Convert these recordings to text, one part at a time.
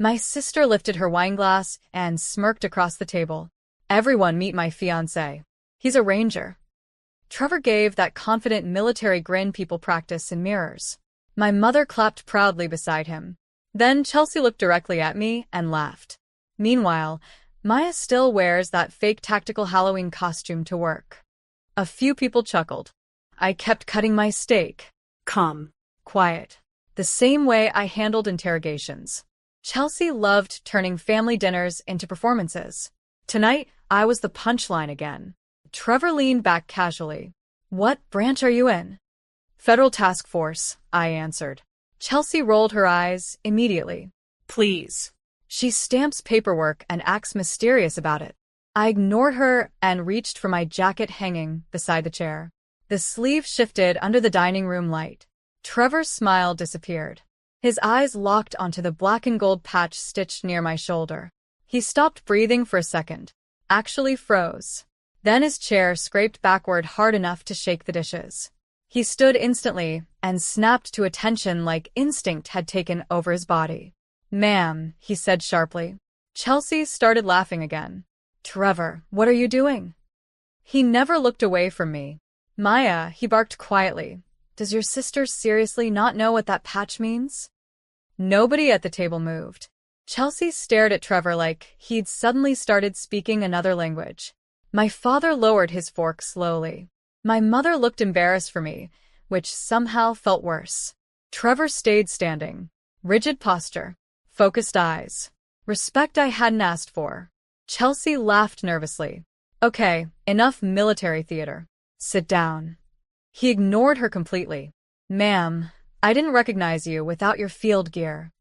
My sister lifted her wineglass and smirked across the table. Everyone meet my fiancé. He's a ranger. Trevor gave that confident military grin people practice in mirrors. My mother clapped proudly beside him. Then Chelsea looked directly at me and laughed. Meanwhile, Maya still wears that fake tactical Halloween costume to work. A few people chuckled. I kept cutting my steak. Calm. Quiet. The same way I handled interrogations. Chelsea loved turning family dinners into performances. Tonight, I was the punchline again. Trevor leaned back casually. What branch are you in? Federal Task Force, I answered. Chelsea rolled her eyes immediately. Please. She stamps paperwork and acts mysterious about it. I ignored her and reached for my jacket hanging beside the chair. The sleeve shifted under the dining room light. Trevor's smile disappeared. His eyes locked onto the black and gold patch stitched near my shoulder. He stopped breathing for a second. Actually froze. Then his chair scraped backward hard enough to shake the dishes. He stood instantly and snapped to attention like instinct had taken over his body. Ma'am, he said sharply. Chelsea started laughing again. Trevor, what are you doing? He never looked away from me. Maya, he barked quietly. Does your sister seriously not know what that patch means? Nobody at the table moved. Chelsea stared at Trevor like he'd suddenly started speaking another language. My father lowered his fork slowly. My mother looked embarrassed for me, which somehow felt worse. Trevor stayed standing. Rigid posture. Focused eyes. Respect I hadn't asked for. Chelsea laughed nervously. Okay, enough military theater. Sit down. He ignored her completely. Ma'am, I didn't recognize you without your field gear.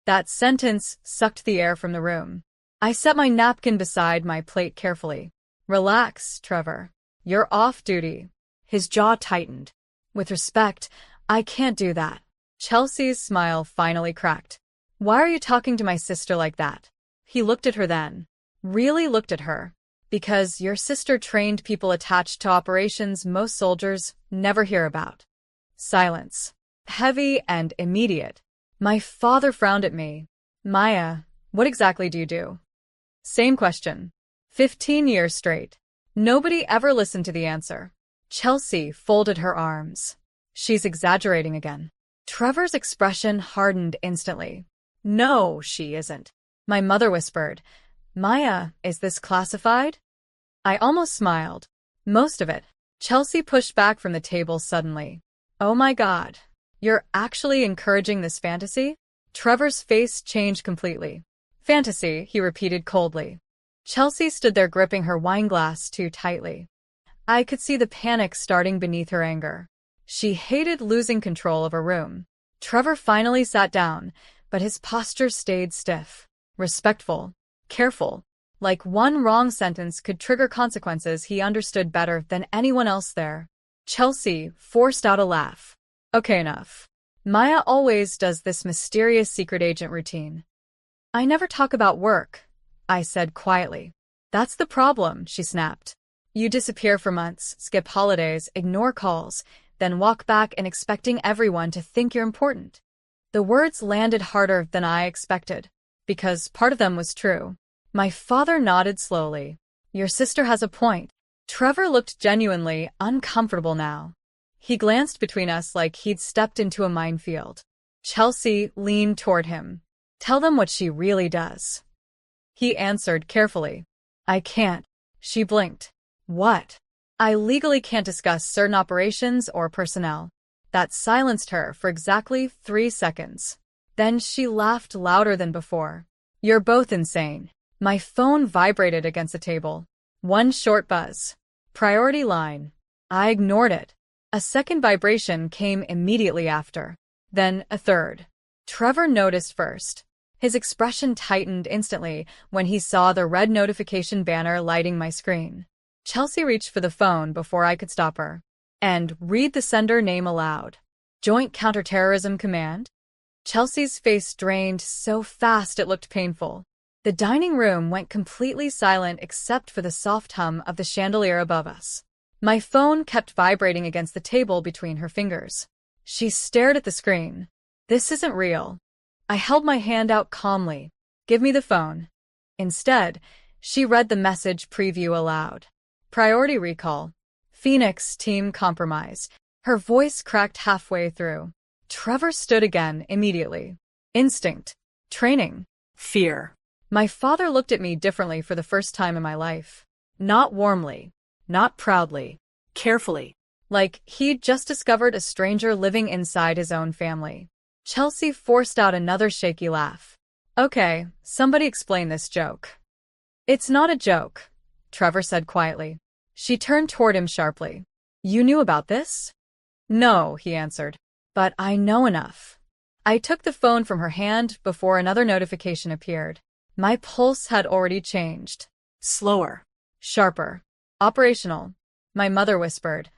That sentence sucked the air from the room. I set my napkin beside my plate carefully. Relax, Trevor. You're off duty. His jaw tightened. With respect, I can't do that. Chelsea's smile finally cracked. Why are you talking to my sister like that? He looked at her then. Really looked at her. Because your sister trained people attached to operations most soldiers never hear about. Silence. Heavy and immediate. My father frowned at me. Maya, what exactly do you do? Same question. 15 years straight. Nobody ever listened to the answer. Chelsea folded her arms. She's exaggerating again. Trevor's expression hardened instantly. No, she isn't. My mother whispered. Maya, is this classified? I almost smiled. Most of it. Chelsea pushed back from the table suddenly. Oh my God. You're actually encouraging this fantasy? Trevor's face changed completely. Fantasy, he repeated coldly. Chelsea stood there gripping her wineglass too tightly. I could see the panic starting beneath her anger. She hated losing control of her room. Trevor finally sat down, but his posture stayed stiff. Respectful. Careful. Like one wrong sentence could trigger consequences he understood better than anyone else there. Chelsea forced out a laugh. Okay, enough. Maya always does this mysterious secret agent routine. I never talk about work, I said quietly. That's the problem, she snapped. You disappear for months, skip holidays, ignore calls, then walk back and expecting everyone to think you're important. The words landed harder than I expected, because part of them was true. My father nodded slowly. Your sister has a point. Trevor looked genuinely uncomfortable now. He glanced between us like he'd stepped into a minefield. Chelsea leaned toward him. Tell them what she really does. He answered carefully. I can't. She blinked. What? I legally can't discuss certain operations or personnel. That silenced her for exactly 3 seconds. Then she laughed louder than before. You're both insane. My phone vibrated against the table. One short buzz. Priority line. I ignored it. A second vibration came immediately after. Then a third. Trevor noticed first. His expression tightened instantly when he saw the red notification banner lighting my screen. Chelsea reached for the phone before I could stop her. And read the sender name aloud. Joint Counterterrorism Command? Chelsea's face drained so fast it looked painful. The dining room went completely silent except for the soft hum of the chandelier above us. My phone kept vibrating against the table between her fingers. She stared at the screen. This isn't real. I held my hand out calmly. Give me the phone. Instead, she read the message preview aloud. Priority recall. Phoenix team compromise. Her voice cracked halfway through. Trevor stood again immediately. Instinct. Training. Fear. My father looked at me differently for the first time in my life. Not warmly. Not proudly. Carefully. Like he'd just discovered a stranger living inside his own family. Chelsea forced out another shaky laugh. Okay, somebody explain this joke. It's not a joke, Trevor said quietly. She turned toward him sharply. You knew about this? No, he answered. But I know enough. I took the phone from her hand before another notification appeared. My pulse had already changed. Slower. Sharper. Operational. My mother whispered.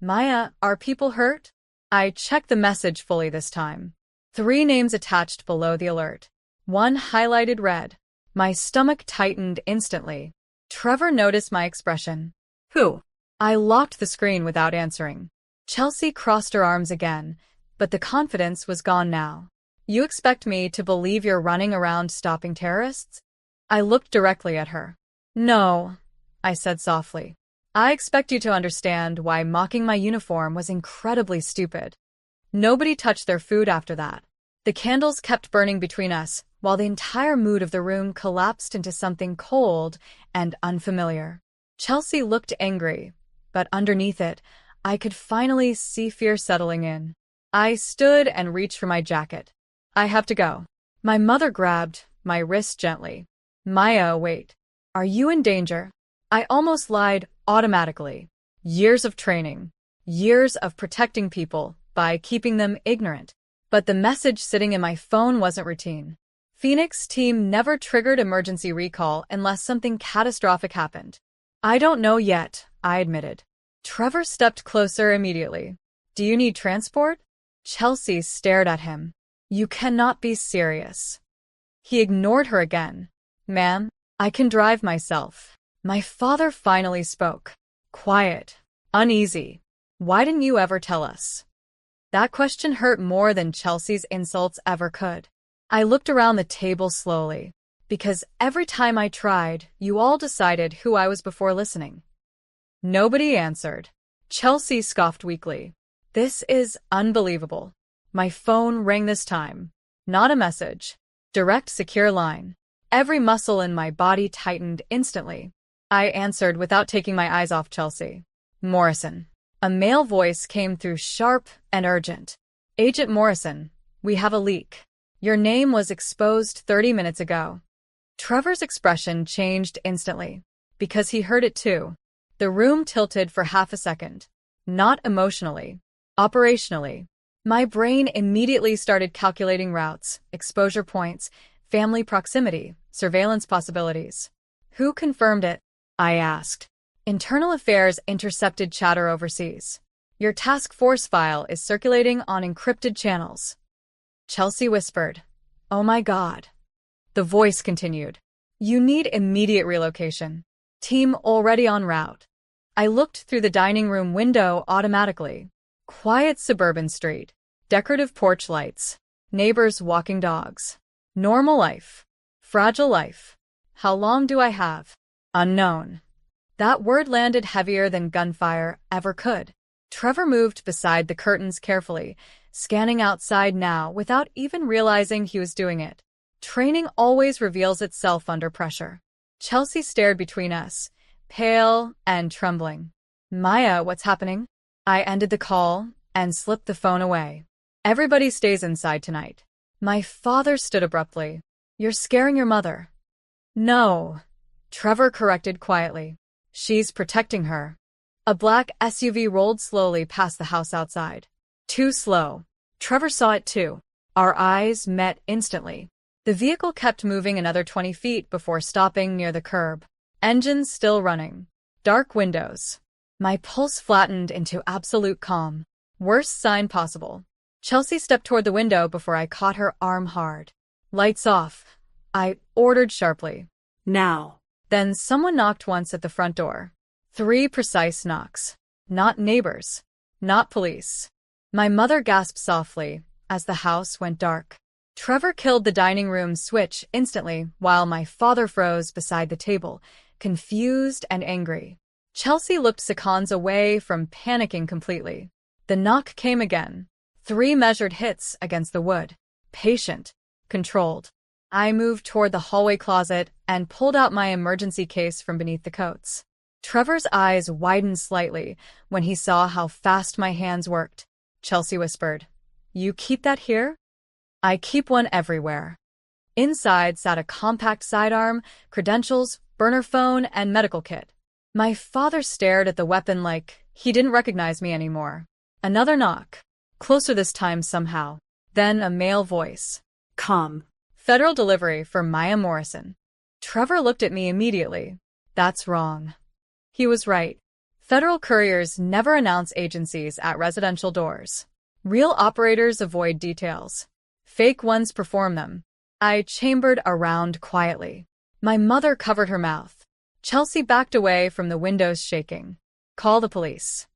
Maya, are people hurt? I checked the message fully this time. 3 names attached below the alert. 1 highlighted red. My stomach tightened instantly. Trevor noticed my expression. Who? I locked the screen without answering. Chelsea crossed her arms again, but the confidence was gone now. You expect me to believe you're running around stopping terrorists? I looked directly at her. No, I said softly. I expect you to understand why mocking my uniform was incredibly stupid. Nobody touched their food after that. The candles kept burning between us, while the entire mood of the room collapsed into something cold and unfamiliar. Chelsea looked angry, but underneath it, I could finally see fear settling in. I stood and reached for my jacket. I have to go. My mother grabbed my wrist gently. Maya, wait. Are you in danger? I almost lied automatically. Years of training. Years of protecting people by keeping them ignorant. But the message sitting in my phone wasn't routine. Phoenix team never triggered emergency recall unless something catastrophic happened. I don't know yet, I admitted. Trevor stepped closer immediately. Do you need transport? Chelsea stared at him. You cannot be serious. He ignored her again. Ma'am, I can drive myself. My father finally spoke. Quiet. Uneasy. Why didn't you ever tell us? That question hurt more than Chelsea's insults ever could. I looked around the table slowly, because every time I tried, you all decided who I was before listening. Nobody answered. Chelsea scoffed weakly. This is unbelievable. My phone rang this time. Not a message. Direct, secure line. Every muscle in my body tightened instantly. I answered without taking my eyes off Chelsea. Morrison. A male voice came through, sharp and urgent. Agent Morrison, we have a leak. Your name was exposed 30 minutes ago. Trevor's expression changed instantly, because he heard it too. The room tilted for half a second. Not emotionally. Operationally. My brain immediately started calculating routes, exposure points, family proximity, surveillance possibilities. Who confirmed it? I asked. Internal Affairs intercepted chatter overseas. Your task force file is circulating on encrypted channels. Chelsea whispered. Oh my God. The voice continued. You need immediate relocation. Team already en route. I looked through the dining room window automatically. Quiet suburban street. Decorative porch lights. Neighbors walking dogs. Normal life. Fragile life. How long do I have? Unknown. That word landed heavier than gunfire ever could. Trevor moved beside the curtains carefully, scanning outside now without even realizing he was doing it. Training always reveals itself under pressure. Chelsea stared between us, pale and trembling. Maya, what's happening? I ended the call and slipped the phone away. Everybody stays inside tonight. My father stood abruptly. You're scaring your mother. No, Trevor corrected quietly. She's protecting her. A black SUV rolled slowly past the house outside. Too slow. Trevor saw it too. Our eyes met instantly. The vehicle kept moving another 20 feet before stopping near the curb. Engines still running. Dark windows. My pulse flattened into absolute calm. Worst sign possible. Chelsea stepped toward the window before I caught her arm hard. Lights off. I ordered sharply. Now. Then someone knocked once at the front door. 3 precise knocks. Not neighbors. Not police. My mother gasped softly as the house went dark. Trevor killed the dining room switch instantly while my father froze beside the table, confused and angry. Chelsea looked seconds away from panicking completely. The knock came again. 3 measured hits against the wood. Patient. Controlled. I moved toward the hallway closet and pulled out my emergency case from beneath the coats. Trevor's eyes widened slightly when he saw how fast my hands worked. Chelsea whispered, "You keep that here?" "I keep one everywhere." Inside sat a compact sidearm, credentials, burner phone, and medical kit. My father stared at the weapon like he didn't recognize me anymore. Another knock. Closer this time somehow. Then a male voice. "Come." "Federal delivery for Maya Morrison." Trevor looked at me immediately. That's wrong. He was right. Federal couriers never announce agencies at residential doors. Real operators avoid details. Fake ones perform them. I chambered around quietly. My mother covered her mouth. Chelsea backed away from the windows, shaking. "Call the police."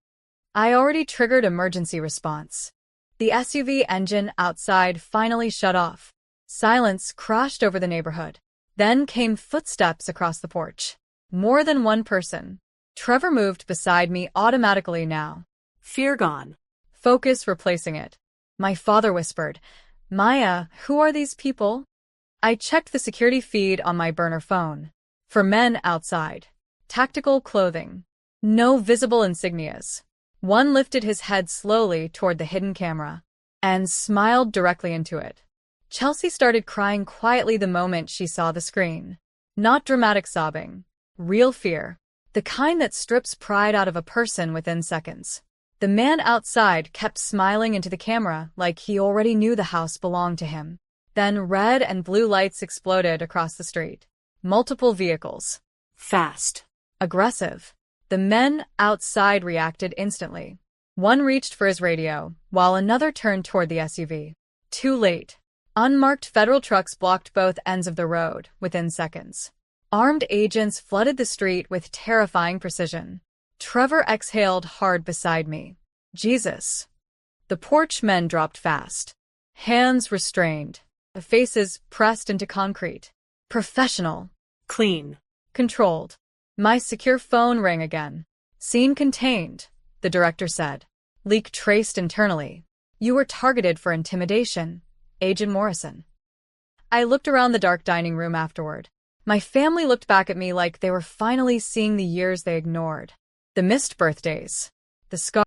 I already triggered emergency response. The SUV engine outside finally shut off. Silence crashed over the neighborhood. Then came footsteps across the porch. More than one person. Trevor moved beside me automatically now. "Fear gone." Focus replacing it. My father whispered, "Maya, who are these people?" I checked the security feed on my burner phone. For men outside. Tactical clothing. No visible insignias. One lifted his head slowly toward the hidden camera and smiled directly into it. Chelsea started crying quietly the moment she saw the screen. Not dramatic sobbing. Real fear. The kind that strips pride out of a person within seconds. The man outside kept smiling into the camera like he already knew the house belonged to him. Then red and blue lights exploded across the street. Multiple vehicles. Fast. Aggressive. The men outside reacted instantly. One reached for his radio, while another turned toward the SUV. Too late. Unmarked federal trucks blocked both ends of the road within seconds. Armed agents flooded the street with terrifying precision. Trevor exhaled hard beside me. Jesus. The porch men dropped fast. Hands restrained. Faces pressed into concrete. Professional. Clean. Controlled. My secure phone rang again. "Scene contained," the director said. "Leak traced internally. You were targeted for intimidation, Agent Morrison." I looked around the dark dining room afterward. My family looked back at me like they were finally seeing the years they ignored. The missed birthdays. The scars.